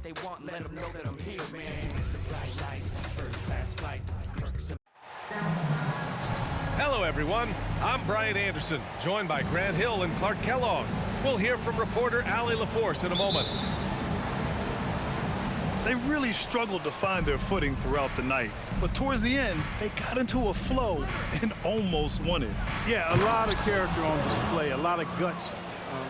what they want, let them know that I'm here, man. It's the bright lights, first class flights, perks to... Hello, everyone. I'm Brian Anderson, joined by Grant Hill and Clark Kellogg. We'll hear from reporter Allie LaForce in a moment. They really struggled to find their footing throughout the night, but towards the end, they got into a flow and almost won it. Yeah, a lot of character on display, a lot of guts.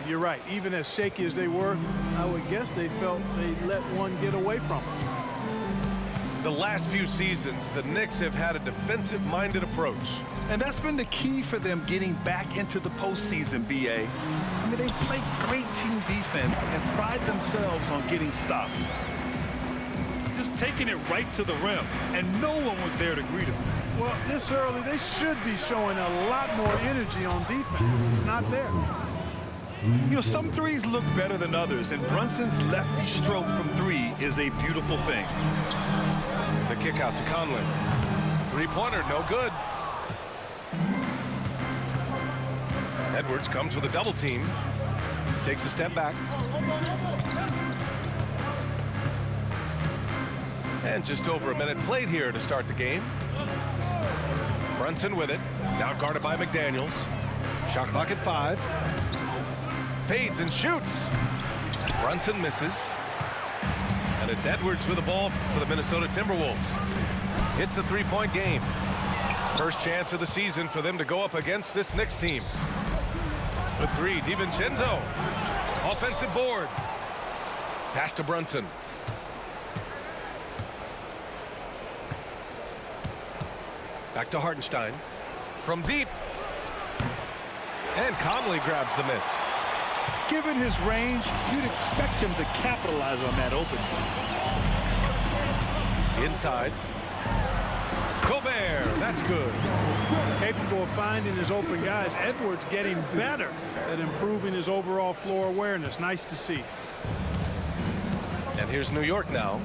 You're right. Even as shaky as they were, I would guess they felt they let one get away from them. The last few seasons, the Knicks have had a defensive-minded approach. And that's been the key for them getting back into the postseason, B.A. I mean, they play great team defense and pride themselves on getting stops. Just taking it right to the rim, and no one was there to greet him. Well, this early, they should be showing a lot more energy on defense. It's not there. You know, some threes look better than others, and Brunson's lefty stroke from three is a beautiful thing. The kick out to Conley. Three-pointer, no good. Edwards comes with a double team. Takes a step back. And just over a minute played here to start the game. Brunson with it. Now guarded by McDaniels. Shot clock at 5. Fades and shoots. Brunson misses. And it's Edwards with the ball for the Minnesota Timberwolves. It's a three-point game. First chance of the season for them to go up against this Knicks team. For three, DiVincenzo. Offensive board. Pass to Brunson. Back to Hartenstein. From deep. And Conley grabs the miss. Given his range, you'd expect him to capitalize on that opening. Inside. Gobert, that's good. Capable of finding his open guys. Edwards getting better at improving his overall floor awareness. Nice to see. And here's New York now.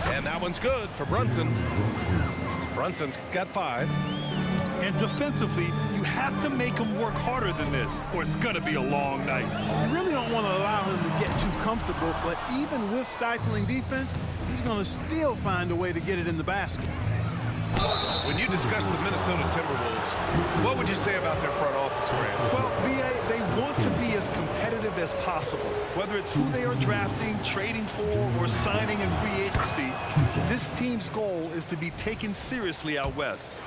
And that one's good for Brunson. Brunson's got 5. And defensively, you have to make him work harder than this, or it's going to be a long night. You really don't want to allow him to get too comfortable, but even with stifling defense, he's going to still find a way to get it in the basket. When you discuss the Minnesota Timberwolves, what would you say about their front office, Grant? Well, B.A., they want to be as competitive as possible. Whether it's who they are drafting, trading for, or signing in free agency, this team's goal is to be taken seriously out west.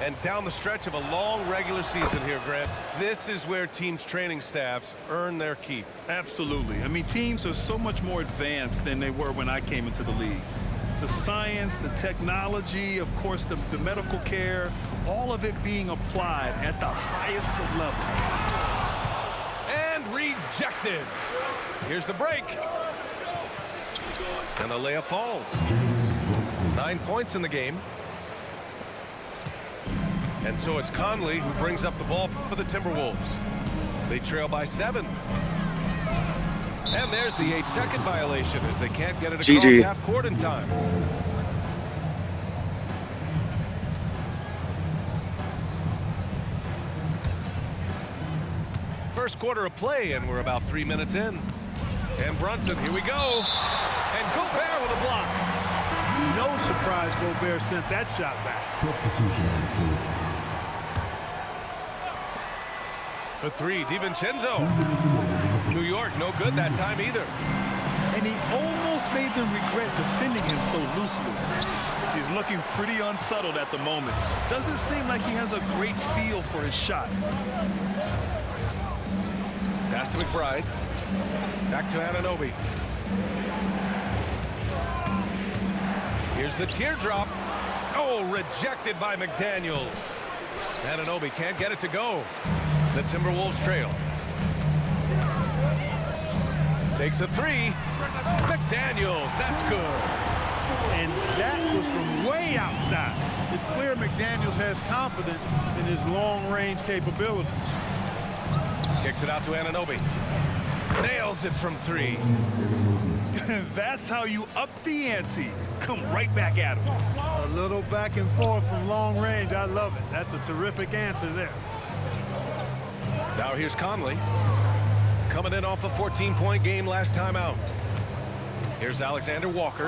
And down the stretch of a long regular season here, Grant, this is where teams' training staffs earn their keep. Absolutely. I mean, teams are so much more advanced than they were when I came into the league. The science, the technology, of course, the medical care, all of it being applied at the highest of levels. And rejected. Here's the break. And the layup falls. 9 points in the game. And so it's Conley who brings up the ball for the Timberwolves. They trail by 7. And there's the 8-second violation as they can't get it across half court in time. First quarter of play, and we're about 3 minutes in. And Brunson, here we go. And Gobert with a block. No surprise Gobert sent that shot back. Substitution. For three, DiVincenzo. New York, no good that time either. And he almost made them regret defending him so loosely. He's looking pretty unsettled at the moment. Doesn't seem like he has a great feel for his shot. Pass to McBride. Back to Anunoby. Here's the teardrop. Oh, rejected by McDaniels. Anunoby can't get it to go. The Timberwolves trail. Takes a 3. McDaniels, that's good. And that was from way outside. It's clear McDaniels has confidence in his long-range capabilities. Kicks it out to Anunoby. Nails it from 3. That's how you up the ante. Come right back at him. A little back and forth from long range. I love it. That's a terrific answer there. Now here's Conley. coming in off a 14-point game last time out. Here's Alexander Walker.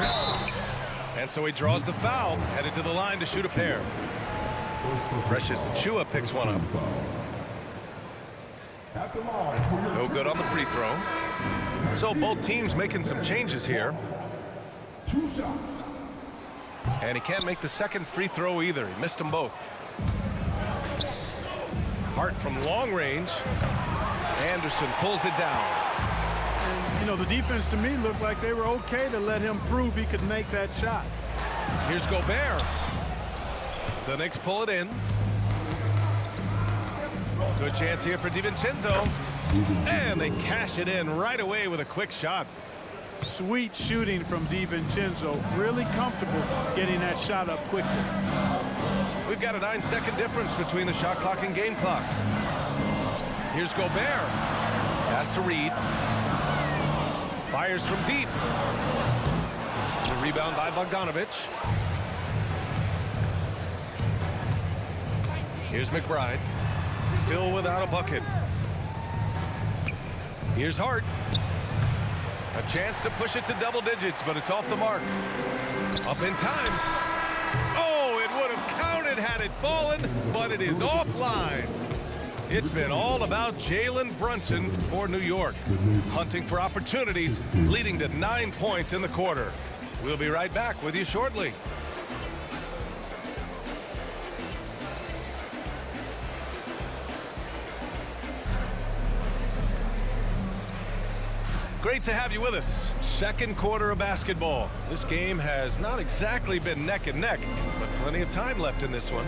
And so he draws the foul, headed to the line to shoot a pair. Precious Achiuwa picks one up. No good on the free throw. So both teams making some changes here. And he can't make the second free throw either. He missed them both. Hart from long range. Anderson pulls it down. And, you know, the defense to me looked like they were okay to let him prove he could make that shot. Here's Gobert. The Knicks pull it in. Good chance here for DiVincenzo. And they cash it in right away with a quick shot. Sweet shooting from DiVincenzo. Really comfortable getting that shot up quickly. We've got a 9-second difference between the shot clock and game clock. Here's Gobert. Pass to Reed. Fires from deep. The rebound by Bogdanovich. Here's McBride. Still without a bucket. Here's Hart. A chance to push it to double digits, but it's off the mark. Up in time. Oh, it would have counted had it fallen, but it is offline. It's been all about Jalen Brunson for New York, hunting for opportunities, leading to 9 points in the quarter. We'll be right back with you shortly. Great to have you with us. Second quarter of basketball. This game has not exactly been neck and neck, but plenty of time left in this one.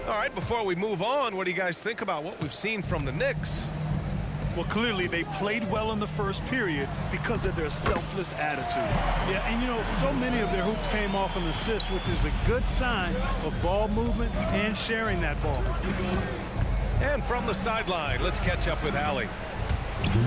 All right, before we move on, what do you guys think about what we've seen from the Knicks? Well, clearly they played well in the first period because of their selfless attitude. Yeah, and you know, so many of their hoops came off an assist, which is a good sign of ball movement and sharing that ball. And from the sideline, let's catch up with Allie.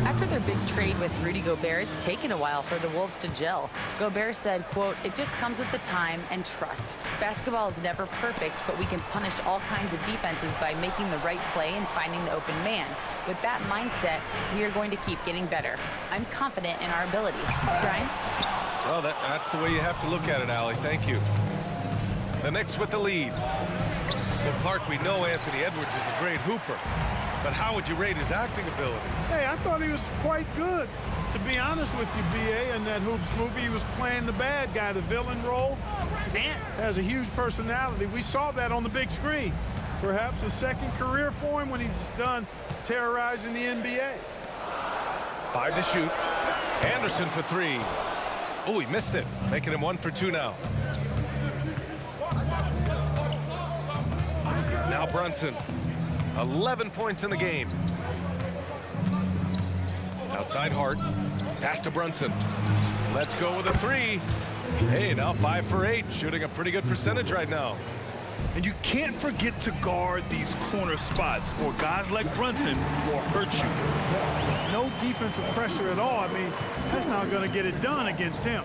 After their big trade with Rudy Gobert, it's taken a while for the Wolves to gel. Gobert said, quote, "It just comes with the time and trust. Basketball is never perfect, but we can punish all kinds of defenses by making the right play and finding the open man. With that mindset, we are going to keep getting better. I'm confident in our abilities." Brian? Well, that's the way you have to look at it, Allie. Thank you. The Knicks with the lead. Well, Clark, we know Anthony Edwards is a great hooper, but how would you rate his acting ability? Hey, I thought he was quite good. To be honest with you, B.A., in that Hoops movie, he was playing the bad guy, the villain role. Ant has a huge personality. We saw that on the big screen. Perhaps a second career for him when he's done terrorizing the NBA. 5 to shoot. Anderson for 3. Oh, he missed it, making him 1 for 2 now. Now Brunson. 11 points in the game. Outside Hart. Pass to Brunson. Let's go with a 3. Hey, now 5 for 8. Shooting a pretty good percentage right now. And you can't forget to guard these corner spots, or guys like Brunson will hurt you. No defensive pressure at all. I mean, that's not going to get it done against him.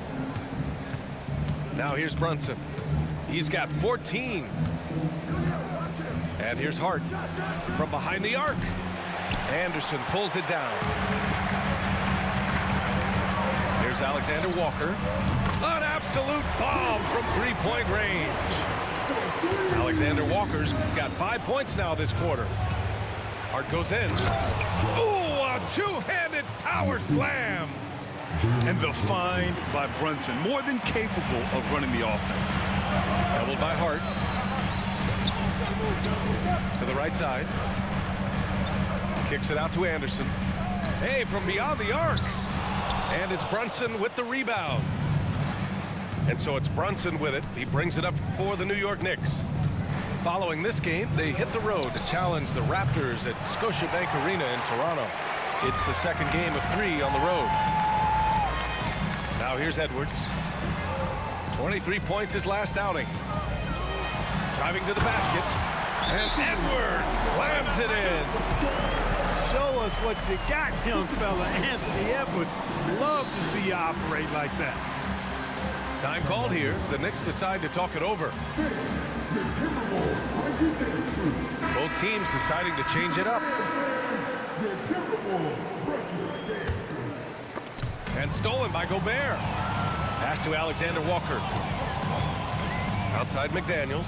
Now here's Brunson. He's got 14. And here's Hart from behind the arc. Anderson pulls it down. Here's Alexander Walker. An absolute bomb from three-point range. Alexander Walker's got 5 points now this quarter. Hart goes in. Ooh, a two-handed power slam. And the find by Brunson, more than capable of running the offense. Doubled by Hart. To the right side. Kicks it out to Anderson. Hey, from beyond the arc. And it's Brunson with the rebound. And so it's Brunson with it. He brings it up for the New York Knicks. Following this game, they hit the road to challenge the Raptors at Scotiabank Arena in Toronto. It's the second game of 3 on the road. Now here's Edwards. 23 points his last outing. Driving to the basket. And Edwards slams it in. Show us what you got, young fella. Anthony Edwards. Love to see you operate like that. Time called here. The Knicks decide to talk it over. Both teams deciding to change it up. And stolen by Gobert. Pass to Alexander Walker. Outside McDaniels.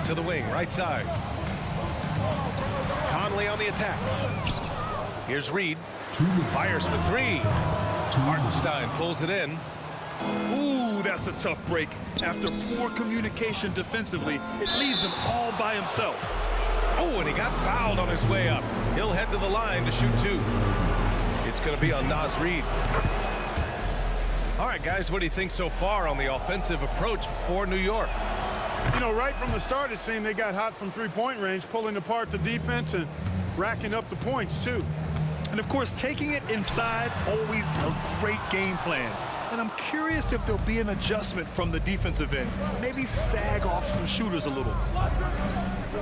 To the wing, right side. Conley on the attack. Here's Reed. Fires for three. Hartenstein pulls it in. Ooh, that's a tough break. After poor communication defensively, it leaves him all by himself. Oh, and he got fouled on his way up. He'll head to the line to shoot two. It's going to be on Naz Reid. All right, guys, what do you think so far on the offensive approach for New York? You know, right from the start, it seemed they got hot from three-point range, pulling apart the defense and racking up the points, too. And, of course, taking it inside, always a great game plan. And I'm curious if there'll be an adjustment from the defensive end. Maybe sag off some shooters a little.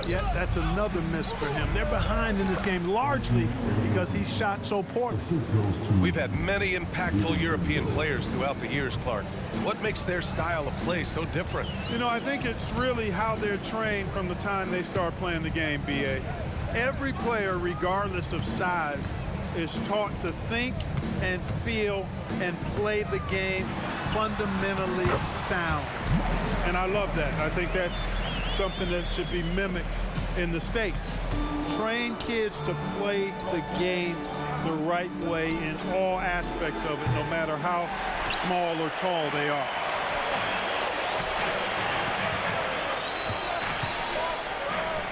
Yeah, that's another miss for him. They're behind in this game largely because he shot so poorly. We've had many impactful European players throughout the years, Clark. What makes their style of play so different? You know, I think it's really how they're trained from the time they start playing the game, B.A. Every player, regardless of size, is taught to think and feel and play the game fundamentally sound. And I love that. I think that's something that should be mimicked in the States. Train kids to play the game the right way in all aspects of it, no matter how small or tall they are.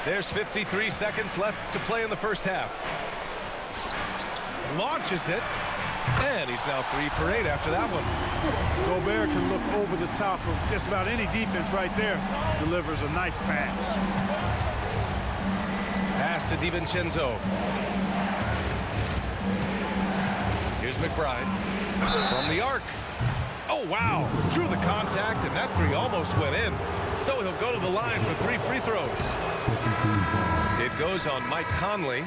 There's 53 seconds left to play in the first half. Launches it, and he's now 3 for 8 after that one. Gobert can look over the top of just about any defense right there. Delivers a nice pass. Pass to DiVincenzo. Here's McBride from the arc. Oh, wow. Drew the contact, and that three almost went in. So he'll go to the line for 3 free throws. It goes on Mike Conley.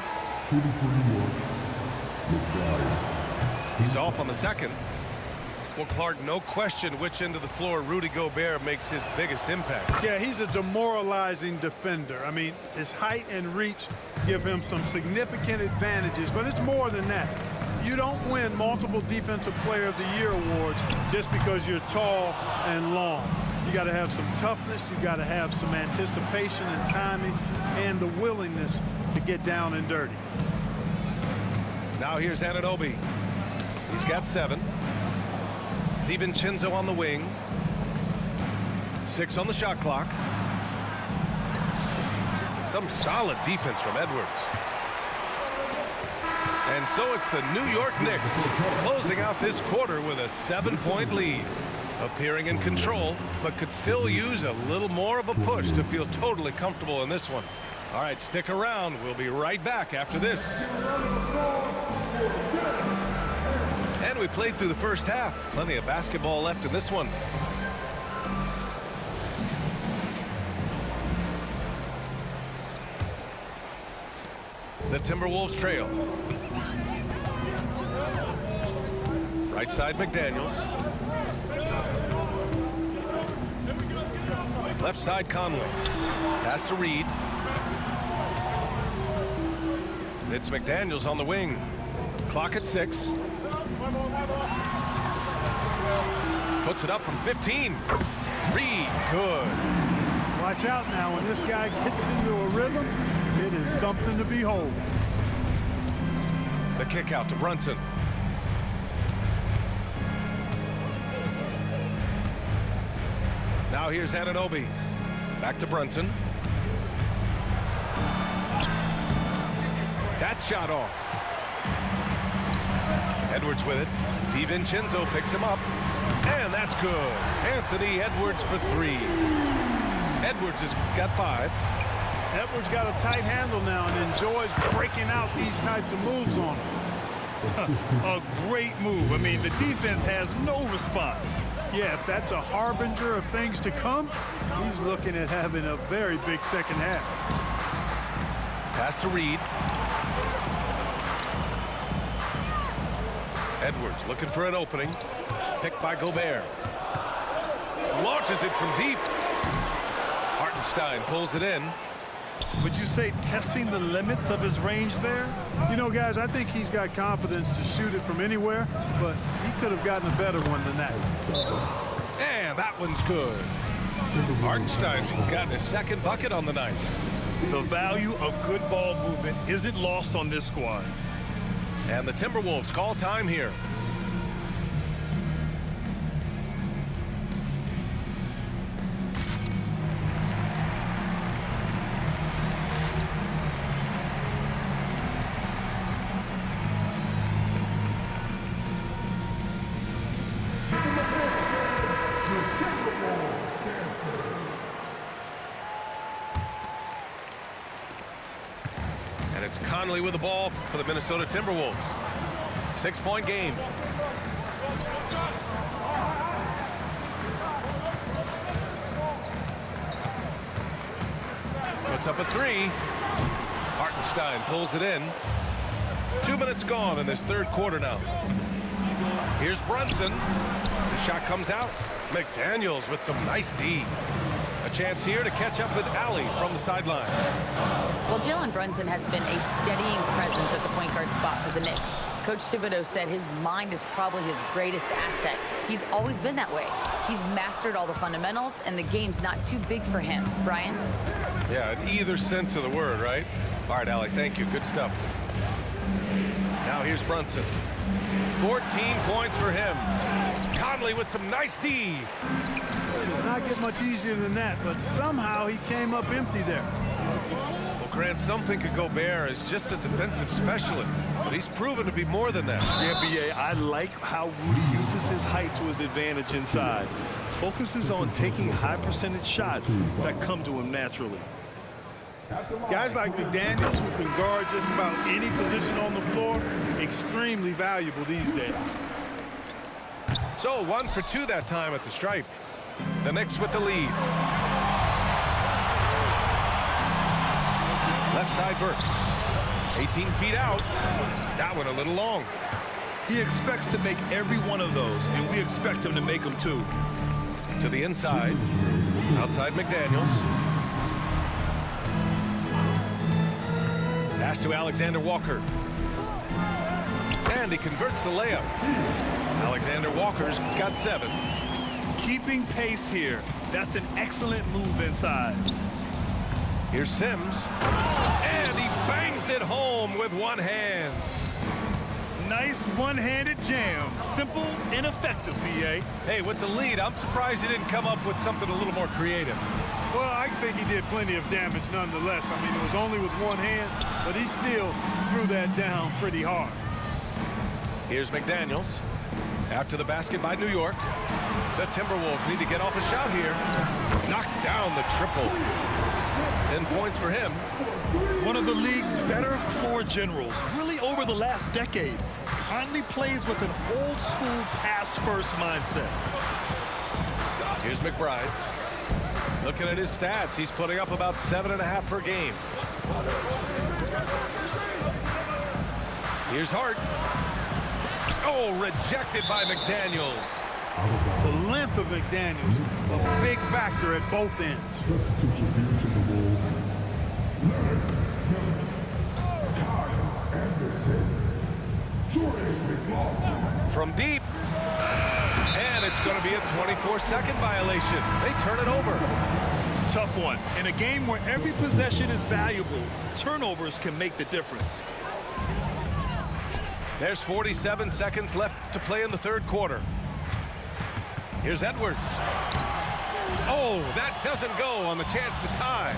He's off on the second. Well, Clark, no question which end of the floor Rudy Gobert makes his biggest impact. Yeah, he's a demoralizing defender. I mean, his height and reach give him some significant advantages, but it's more than that. You don't win multiple Defensive Player of the Year awards just because you're tall and long. You got to have some toughness, you got to have some anticipation and timing, and the willingness to get down and dirty. Now here's Anunoby. He's got 7. DiVincenzo on the wing. 6 on the shot clock. Some solid defense from Edwards. And so it's the New York Knicks closing out this quarter with a 7-point lead. Appearing in control, but could still use a little more of a push to feel totally comfortable in this one. All right, stick around. We'll be right back after this. And we played through the first half. Plenty of basketball left in this one. The Timberwolves trail. Right side McDaniels. Left side Conley. Pass to Reed. It's McDaniels on the wing. Clock at 6. Puts it up from 15. Reed, good. Watch out now. When this guy gets into a rhythm, it is something to behold. The kick out to Brunson. Now here's Anunoby. Back to Brunson. That shot off. Edwards with it. DiVincenzo picks him up. And that's good. Anthony Edwards for 3. Edwards has got 5. Edwards got a tight handle now and enjoys breaking out these types of moves on him. A great move. I mean, the defense has no response. Yeah, if that's a harbinger of things to come, he's looking at having a very big second half. Pass to Reed. Edwards looking for an opening. Picked by Gobert. Launches it from deep. Hartenstein pulls it in. Would you say testing the limits of his range there? You know, guys, I think he's got confidence to shoot it from anywhere, but he could have gotten a better one than that. And that one's good. Hartenstein's got his second bucket on the night. The value of good ball movement isn't lost on this squad. And the Timberwolves call time here. And it's Conley with the ball for the Minnesota Timberwolves. 6-point game. Puts up a three. Hartenstein pulls it in. 2 minutes gone in this third quarter now. Here's Brunson. The shot comes out. McDaniels with some nice D. A chance here to catch up with Allie from the sideline. Well, Jalen Brunson has been a steadying presence at the point guard spot for the Knicks. Coach Thibodeau said his mind is probably his greatest asset. He's always been that way. He's mastered all the fundamentals, and the game's not too big for him. Brian? Yeah, in either sense of the word, right? All right, Allie, thank you. Good stuff. Now here's Brunson. 14 points for him. Conley with some nice D. It does not get much easier than that, but somehow he came up empty there. Well, Grant, some think of Gobert as just a defensive specialist, but he's proven to be more than that. Yeah, B.A., I like how Rudy uses his height to his advantage inside. Focuses on taking high percentage shots that come to him naturally. Guys like McDaniels, who can guard just about any position on the floor, extremely valuable these days. So 1 for 2 that time at the stripe. The Knicks with the lead. Left side Burks. 18 feet out. That one a little long. He expects to make every one of those, and we expect him to make them too. To the inside. Outside McDaniels. Pass to Alexander Walker. And he converts the layup. Alexander Walker's got 7. Keeping pace here. That's an excellent move inside. Here's Sims. And he bangs it home with one hand. Nice one-handed jam. Simple and effective, B.A. Hey, with the lead, I'm surprised he didn't come up with something a little more creative. Well, I think he did plenty of damage nonetheless. I mean, it was only with one hand, but he still threw that down pretty hard. Here's McDaniels. After the basket by New York. The Timberwolves need to get off a shot here. Knocks down the triple. 10 points for him. One of the league's better floor generals, really over the last decade. Conley plays with an old-school pass-first mindset. Here's McBride. Looking at his stats, he's putting up about 7.5 per game. Here's Hart. Oh, rejected by McDaniels. The length of McDaniels, a big factor at both ends. Substitution due to the Wolves. From deep. And it's going to be a 24-second violation. They turn it over. Tough one. In a game where every possession is valuable, turnovers can make the difference. There's 47 seconds left to play in the third quarter. Here's Edwards. Oh, that doesn't go on the chance to tie.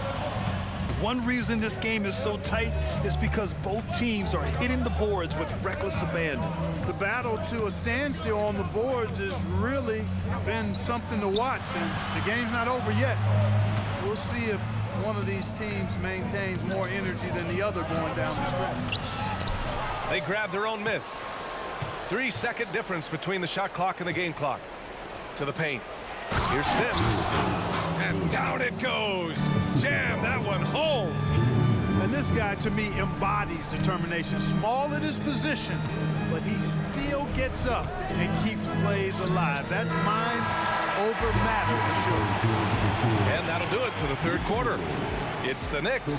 One reason this game is so tight is because both teams are hitting the boards with reckless abandon. The battle to a standstill on the boards has really been something to watch, and the game's not over yet. We'll see if one of these teams maintains more energy than the other going down the stretch. They grab their own miss. 3-second difference between the shot clock and the game clock. To the paint. Here's Sims. And down it goes. Jam that one home. And this guy, to me, embodies determination. Small at his position, but he still gets up and keeps plays alive. That's mind over matter for sure. And that'll do it for the third quarter. It's the Knicks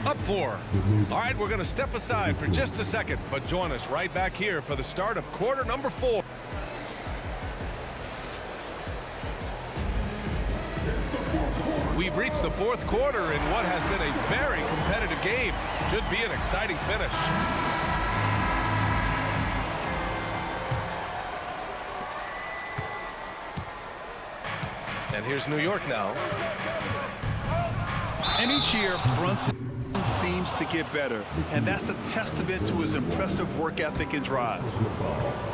up 4. All right, we're going to step aside for just a second, but join us right back here for the start of quarter number 4. We've reached the fourth quarter in what has been a very competitive game. Should be an exciting finish. And here's New York now. And each year, Brunson seems to get better, and that's a testament to his impressive work ethic and drive.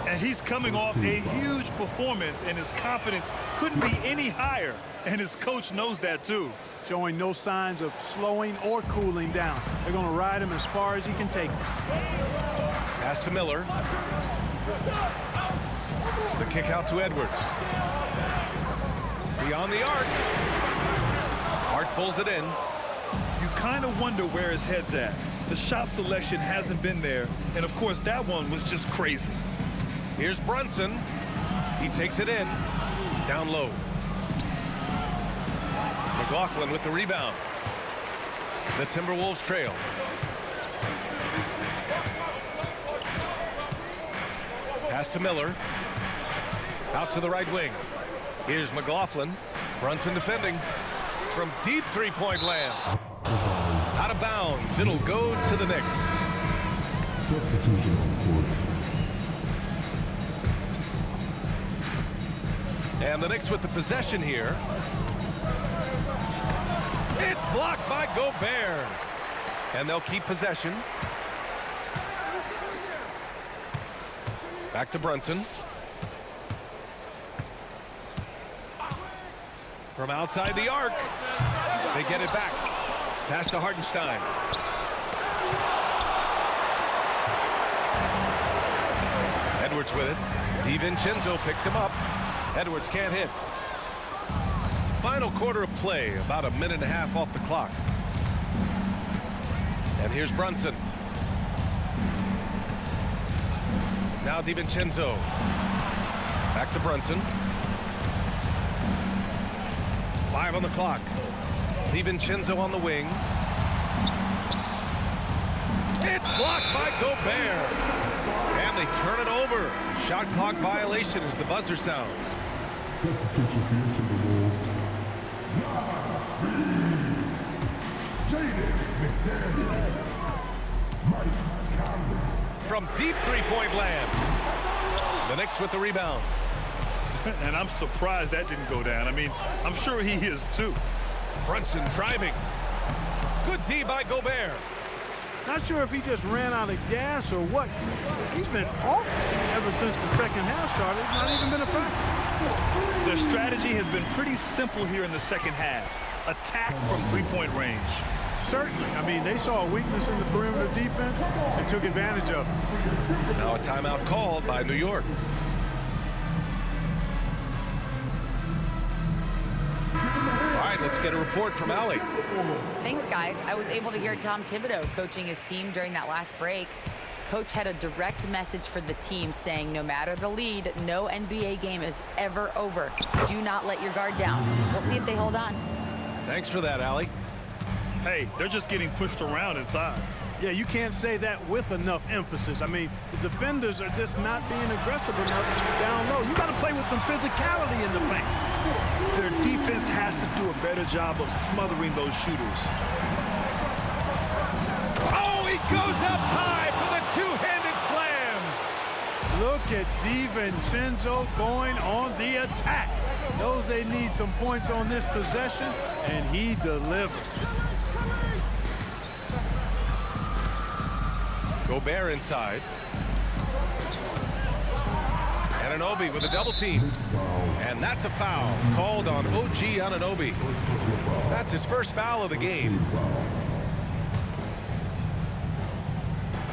And he's coming off a huge performance, and his confidence couldn't be any higher, and his coach knows that too. Showing no signs of slowing or cooling down. They're going to ride him as far as he can take him. Pass to Miller. The kick out to Edwards. Beyond the arc. Hart pulls it in. You kind of wonder where his head's at. The shot selection hasn't been there, and of course that one was just crazy. Here's Brunson. He takes it in. Down low. McLaughlin with the rebound. The Timberwolves trail. Pass to Miller. Out to the right wing. Here's McLaughlin. Brunson defending. From deep three-point land. Out of bounds. It'll go to the Knicks. Substitution on court. And the Knicks with the possession here. It's blocked by Gobert. And they'll keep possession. Back to Brunson. From outside the arc. They get it back. Pass to Hartenstein. Edwards with it. DiVincenzo picks him up. Edwards can't hit. Final quarter of play, about a minute and a half off the clock. And here's Brunson. Now DiVincenzo. Back to Brunson. 5 on the clock. DiVincenzo on the wing. It's blocked by Gobert. And they turn it over. Shot clock violation as the buzzer sounds. Substitution for the Timberwolves. Jaden McDaniels. Mike Conley. From deep three-point land. The Knicks with the rebound. And I'm surprised that didn't go down. I mean, I'm sure he is too. Brunson driving. Good D by Gobert. Not sure if he just ran out of gas or what. He's been awful ever since the second half started. Not even been a factor. Their strategy has been pretty simple here in the second half. Attack from three-point range. Certainly. I mean, they saw a weakness in the perimeter defense and took advantage of it. Now a timeout called by New York. All right, let's get a report from Allie. Thanks, guys. I was able to hear Tom Thibodeau coaching his team during that last break. Coach had a direct message for the team saying no matter the lead, no NBA game is ever over. Do not let your guard down. We'll see if they hold on. Thanks for that, Allie. Hey, they're just getting pushed around inside. Yeah, you can't say that with enough emphasis. I mean, the defenders are just not being aggressive enough down low. You got to play with some physicality in the paint. Their defense has to do a better job of smothering those shooters. Oh, he goes up high for the two-handed slam. Look at DiVincenzo going on the attack. Knows they need some points on this possession, and he delivered. Gobert inside. Anunoby with a double team. And that's a foul called on OG Anunoby. That's his first foul of the game.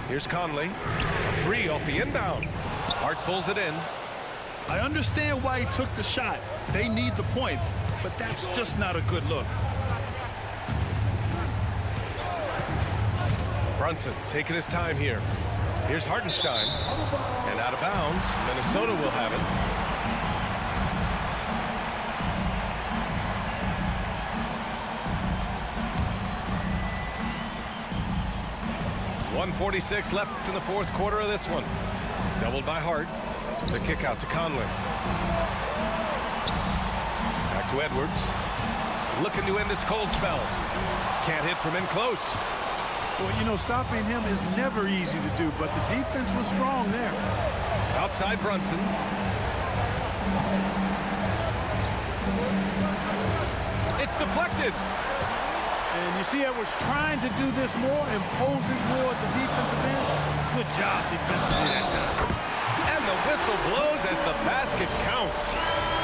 Here's Conley. A three off the inbound. Hart pulls it in. I understand why he took the shot. They need the points, but that's just not a good look. Brunson taking his time here. Here's Hartenstein. And out of bounds. Minnesota will have it. 1:46 left in the fourth quarter of this one. Doubled by Hart. The kick out to Conley. Back to Edwards. Looking to end this cold spell. Can't hit from in close. Well, you know, stopping him is never easy to do, but the defense was strong there. Outside Brunson. It's deflected. And you see Edwards trying to do this more, impose his will at the defensive end. Good job defensively that time. And the whistle blows as the basket counts.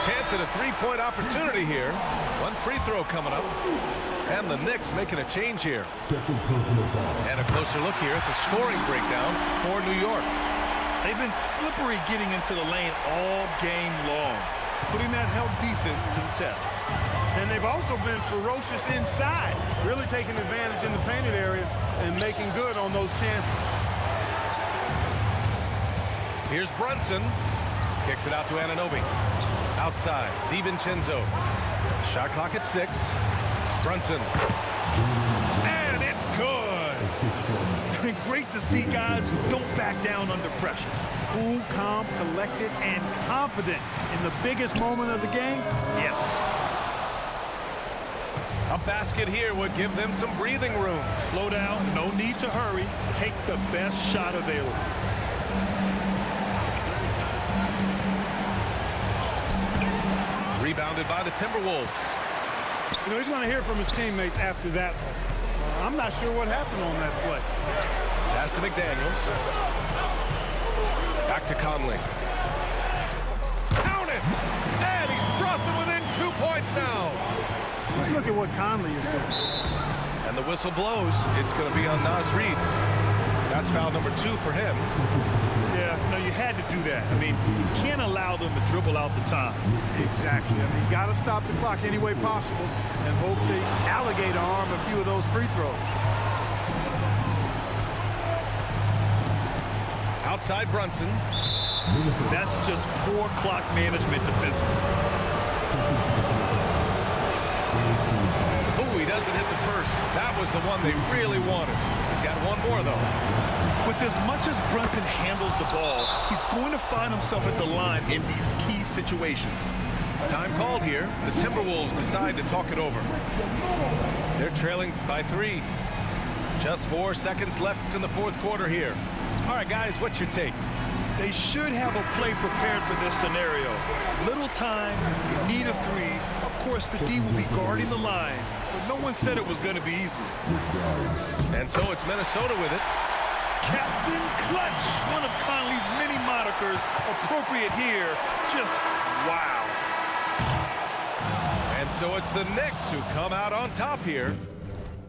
Chance at a three-point opportunity here. One free throw coming up. And the Knicks making a change here. Second personal foul. And a closer look here at the scoring breakdown for New York. They've been slippery getting into the lane all game long, putting that help defense to the test. And they've also been ferocious inside, really taking advantage in the painted area and making good on those chances. Here's Brunson. Kicks it out to Anunoby. Outside, DiVincenzo. Shot clock at 6. Brunson. And it's good. Great to see guys who don't back down under pressure. Cool, calm, collected, and confident in the biggest moment of the game. Yes. A basket here would give them some breathing room. Slow down, no need to hurry. Take the best shot available. Rebounded by the Timberwolves. You know, he's going to hear from his teammates after that one. I'm not sure what happened on that play. Pass to McDaniels. Back to Conley. Count it! And he's brought them within 2 points now. Let's look at what Conley is doing. And the whistle blows. It's going to be on Naz Reid. That's foul number 2 for him. Yeah, no, you had to do that. I mean, you can't allow them to dribble out the time. Exactly. I mean, you got to stop the clock any way possible and hope the alligator arm a few of those free throws. Outside Brunson. That's just poor clock management defensively. Oh, he doesn't hit the first. That was the one they really wanted. He's got one more, though. With as much as Brunson handles the ball, he's going to find himself at the line in these key situations. Time called here. The Timberwolves decide to talk it over. They're trailing by 3. Just 4 seconds left in the fourth quarter here. All right, guys, what's your take? They should have a play prepared for this scenario. Little time, you need a 3. Of course, the D will be guarding the line, but no one said it was going to be easy. And so it's Minnesota with it. Captain Clutch, one of Conley's many monikers, appropriate here. Just wow. And so it's the Knicks who come out on top here.